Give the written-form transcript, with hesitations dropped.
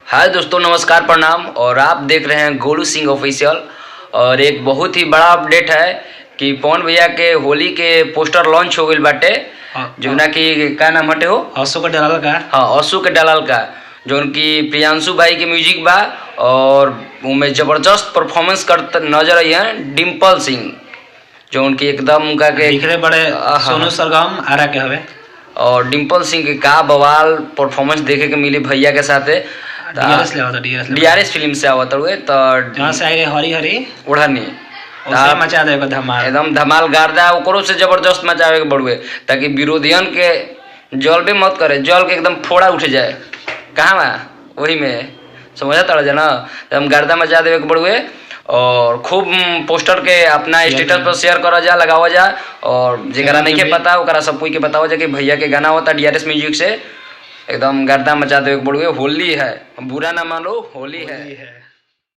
हाय दोस्तों, नमस्कार, प्रणाम। और आप देख रहे हैं गोलू सिंह ऑफिशियल। और एक बहुत ही बड़ा अपडेट है कि पवन भैया के होली के पोस्टर लॉन्च हो गई बाटे। जो ना कि क्या नाम हटे हो, असू के डलाल का। हाँ, असू के दलाल का, जो उनकी प्रियांशु भाई के म्यूजिक बा। और उनमें जबरदस्त परफॉर्मेंस करते नजर आई है डिम्पल सिंह, जो उनकी एकदम उनका के दिखरे बड़े सोनू सरगम आरा के हवे। और डिम्पल सिंह के का बवाल परफॉर्मेंस देखे के मिली भैया के साथे। डीआरएस फिल्म से आवत हुए तो जहाँ से आए हरी हरी उड़ानी उसे मचा देगा धमाल, एकदम धमाल गार्दा ओकरो से जबरदस्त मचावे के बढ़ुए, ताकि विरोधियन के जल भी मत करे, जल के एकदम फोड़ा उठ जाए। कहाँ बा वही में समझा तड़ा जाना, एकदम गर्दा मचा देवे के बढ़ुए। और खूब पोस्टर के अपना स्टेटस पर शेयर करा जा, लगावा जा। और जरा नहीं के पता ओकरा सब कोई के बताओ जा कि भैया के गाना होता डीआरएस म्यूजिक से एकदम गर्दा मचा देवे के बढ़ुए। होली है, बुरा ना मानो, होली है।